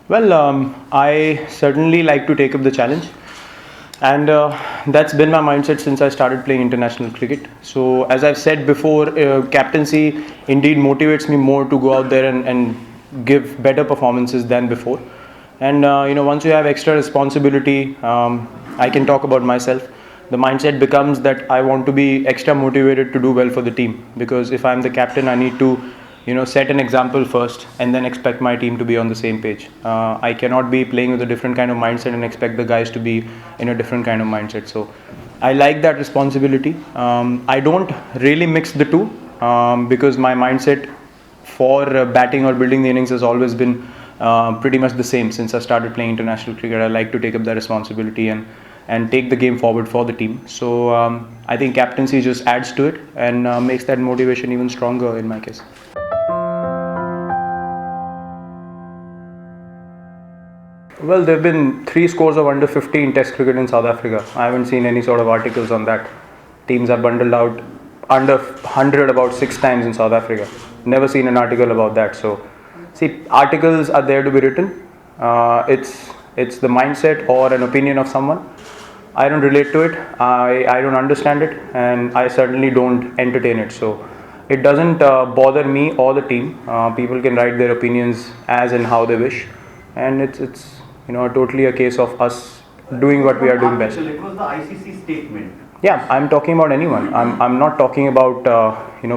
Well, I certainly like to take up the challenge, and that's been my mindset since I started playing international cricket. So, as I've said before, captaincy indeed motivates me more to go out there and give better performances than before. And once you have extra responsibility, I can talk about myself. The mindset becomes that I want to be extra motivated to do well for the team, because if I'm the captain, I need to set an example first and then expect my team to be on the same page. I cannot be playing with a different kind of mindset and expect the guys to be in a different kind of mindset. So I like that responsibility. I don't really mix the two, because my mindset for batting or building the innings has always been pretty much the same since I started playing international cricket. I like to take up that responsibility and take the game forward for the team. So I think captaincy just adds to it and makes that motivation even stronger in my case. Well, there have been 3 scores of under 50 in Test cricket in South Africa. I haven't seen any sort of articles on that. Teams are bundled out under 100 about 6 times in South Africa. Never seen an article about that. So, see, articles are there to be written. It's the mindset or an opinion of someone. I don't relate to it. I don't understand it, and I certainly don't entertain it. So, it doesn't bother me or the team. People can write their opinions as and how they wish, and it's totally a case of us doing what we are doing best. It was the ICC statement. Yeah, I'm talking about anyone. I'm not talking about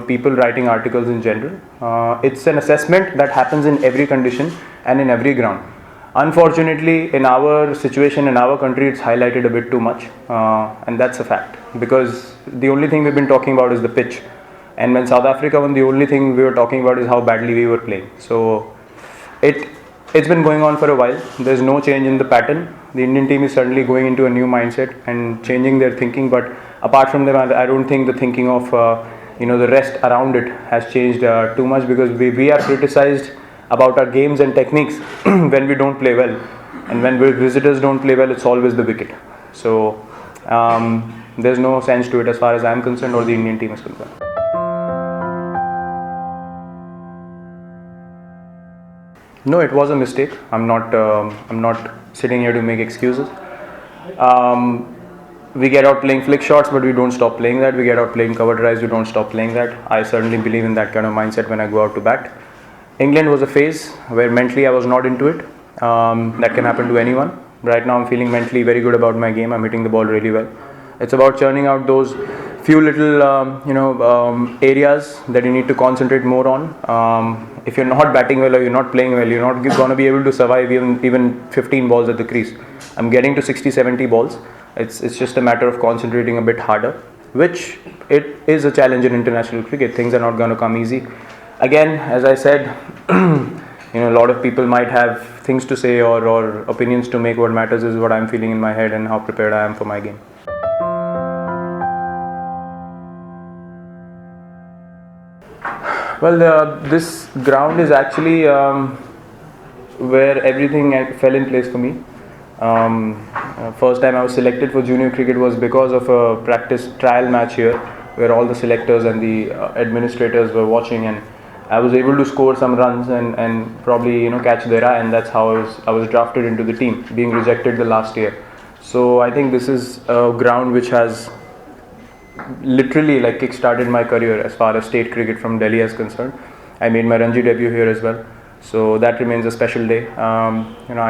people writing articles in general. It's an assessment that happens in every condition and in every ground. Unfortunately, in our situation, in our country, it's highlighted a bit too much, and that's a fact, because the only thing we've been talking about is the pitch, and when South Africa won, the only thing we were talking about is how badly we were playing. So it's been going on for a while. There's no change in the pattern. The Indian team is certainly going into a new mindset and changing their thinking. But apart from them, I don't think the thinking of the rest around it has changed too much, because we are criticized about our games and techniques when we don't play well, and when visitors don't play well, it's always the wicket. So there's no sense to it as far as I'm concerned or the Indian team is concerned. No, it was a mistake. I'm not sitting here to make excuses. We get out playing flick shots, but we don't stop playing that. We get out playing cover drives, we don't stop playing that. I certainly believe in that kind of mindset when I go out to bat. England was a phase where mentally I was not into it. That can happen to anyone. Right now I'm feeling mentally very good about my game. I'm hitting the ball really well. It's about churning out those few little areas that you need to concentrate more on. If you're not batting well or you're not playing well, you're not going to be able to survive even 15 balls at the crease. I'm getting to 60-70 balls. It's just a matter of concentrating a bit harder, which it is a challenge in international cricket. Things are not going to come easy. Again, as I said, a lot of people might have things to say or opinions to make. What matters is what I'm feeling in my head and how prepared I am for my game. Well, this ground is actually where everything fell in place for me. First time I was selected for junior cricket was because of a practice trial match here, where all the selectors and the administrators were watching, and I was able to score some runs and probably catch their eye, and that's how I was drafted into the team, being rejected the last year. So I think this is a ground which has literally kickstarted my career as far as state cricket from Delhi is concerned. I made my Ranji debut here as well, so that remains a special day. I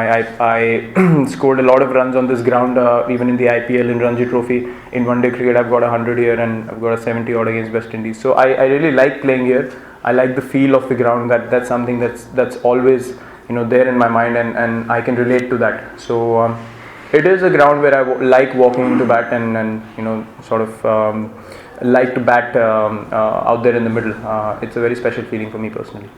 scored a lot of runs on this ground, even in the IPL, in Ranji Trophy. In one-day cricket, I've got 100 here and I've got a 70 odd against West Indies. So I really like playing here. I like the feel of the ground. That's something that's always there in my mind, and I can relate to that. So it is a ground where I like walking into bat and like to bat out there in the middle. It's a very special feeling for me personally.